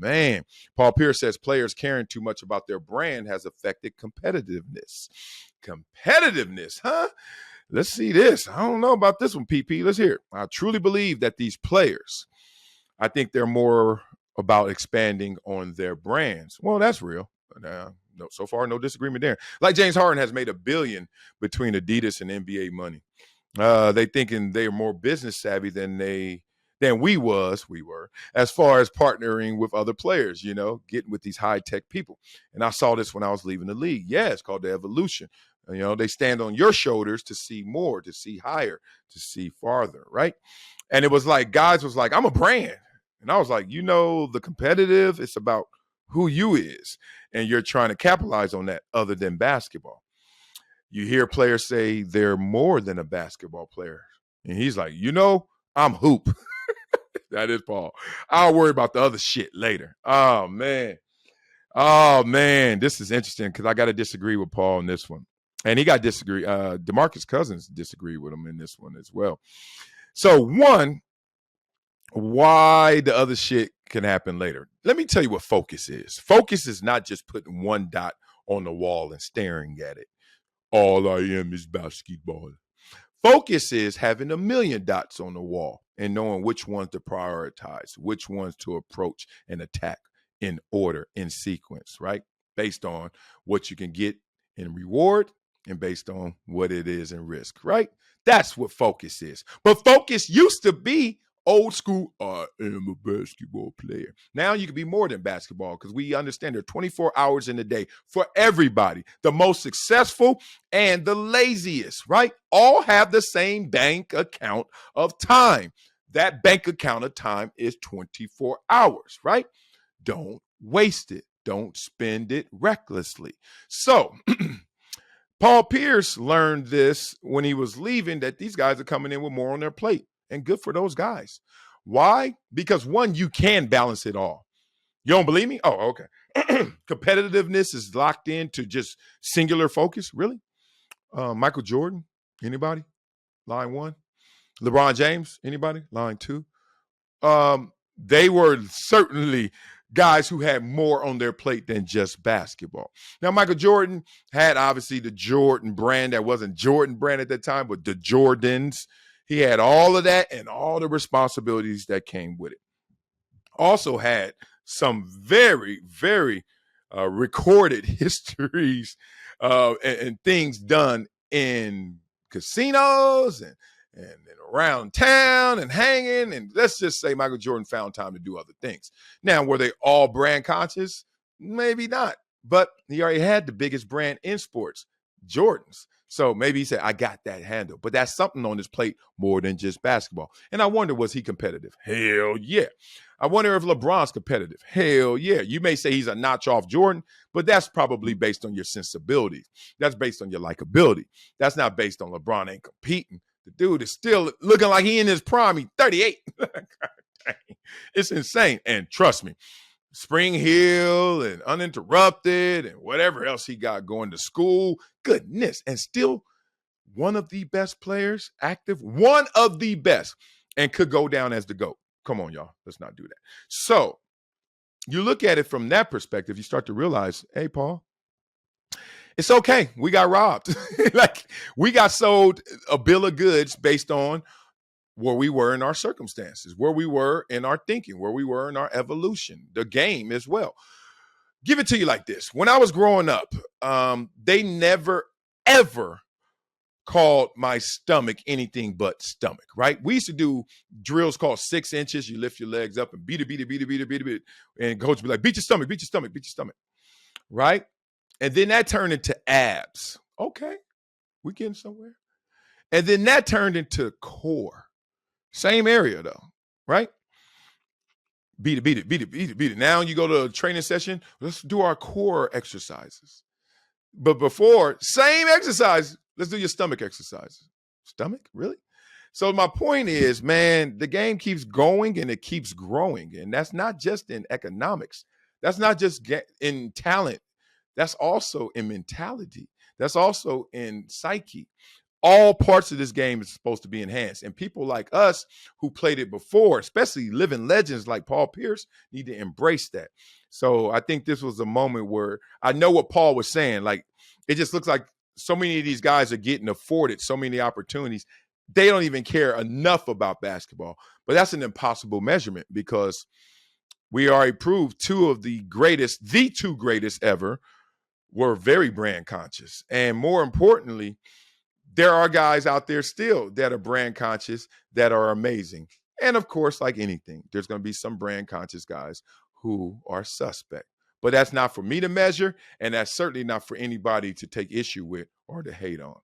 man. Paul Pierce says players caring too much about their brand has affected competitiveness. Competitiveness, huh? Let's see this. I don't know about this one, PP. Let's hear it. I truly believe that these players, I think they're more about expanding on their brands. Well, that's real. No, so far, no disagreement there. Like James Harden has made $1 billion between Adidas and NBA money. They thinking they're more business savvy than we were, as far as partnering with other players, getting with these high tech people. And I saw this when I was leaving the league. Yeah, it's called the evolution. They stand on your shoulders to see more, to see higher, to see farther, right? And it was like, guys was like, I'm a brand. And I was like, the competitive, it's about who you is. And you're trying to capitalize on that other than basketball. You hear players say they're more than a basketball player. And he's like, I'm hoop. That is Paul. I'll worry about the other shit later. Oh, man. This is interesting because I got to disagree with Paul in this one. And he got disagree. DeMarcus Cousins disagreed with him in this one as well. So, one, why the other shit can happen later. Let me tell you what focus is. Focus is not just putting one dot on the wall and staring at it. All I am is basketball. Focus is having 1,000,000 dots on the wall and knowing which ones to prioritize, which ones to approach and attack in order, in sequence, right? Based on what you can get in reward and based on what it is in risk, right? That's what focus is. But focus used to be old school, I am a basketball player. Now you can be more than basketball because we understand there are 24 hours in a day for everybody. The most successful and the laziest, right? All have the same bank account of time. That bank account of time is 24 hours, right? Don't waste it. Don't spend it recklessly. So Paul Pierce learned this when he was leaving, that these guys are coming in with more on their plate. And good for those guys. Why? Because one, you can balance it all. You don't believe me? Oh, okay. Competitiveness is locked into just singular focus. Really? Michael Jordan? Anybody? Line one. LeBron James? Anybody? Line two. They were certainly guys who had more on their plate than just basketball. Now, Michael Jordan had obviously the Jordan brand. That wasn't Jordan brand at that time, but the Jordans. He had all of that and all the responsibilities that came with it. Also had some very, very recorded histories and things done in casinos and around town and hanging. And let's just say Michael Jordan found time to do other things. Now, were they all brand conscious? Maybe not. But he already had the biggest brand in sports, Jordans. So maybe he said, I got that handle. But that's something on his plate more than just basketball. And I wonder, was he competitive? Hell yeah. I wonder if LeBron's competitive. Hell yeah. You may say he's a notch off Jordan, but that's probably based on your sensibilities. That's based on your likability. That's not based on LeBron ain't competing. The dude is still looking like he in his prime. He's 38. God dang. It's insane. And trust me, Spring Hill and Uninterrupted and whatever else he got going to school. Goodness. And still one of the best players active, one of the best, and could go down as the GOAT. Come on, y'all. Let's not do that. So you look at it from that perspective, you start to realize, hey, Paul, it's okay. We got robbed. Like we got sold a bill of goods based on where we were in our circumstances, where we were in our thinking, where we were in our evolution, the game as well. Give it to you like this. When I was growing up, they never, ever called my stomach anything but stomach, right? We used to do drills called 6 inches. You lift your legs up and beat it. And coach would be like, beat your stomach, right? And then that turned into abs. Okay, we're getting somewhere. And then that turned into core. Same area though, right? Beat it. Now you go to a training session, let's do our core exercises. But before, same exercise, let's do your stomach exercises. Stomach, really? So my point is, man, the game keeps going and it keeps growing. And that's not just in economics. That's not just in talent. That's also in mentality. That's also in psyche. All parts of this game is supposed to be enhanced. And people like us who played it before, especially living legends like Paul Pierce, need to embrace that. So I think this was a moment where I know what Paul was saying. Like, it just looks like so many of these guys are getting afforded so many opportunities. They don't even care enough about basketball. But that's an impossible measurement because we already proved the two greatest ever were very brand conscious. And more importantly, there are guys out there still that are brand conscious that are amazing. And of course, like anything, there's going to be some brand conscious guys who are suspect. But that's not for me to measure, and that's certainly not for anybody to take issue with or to hate on.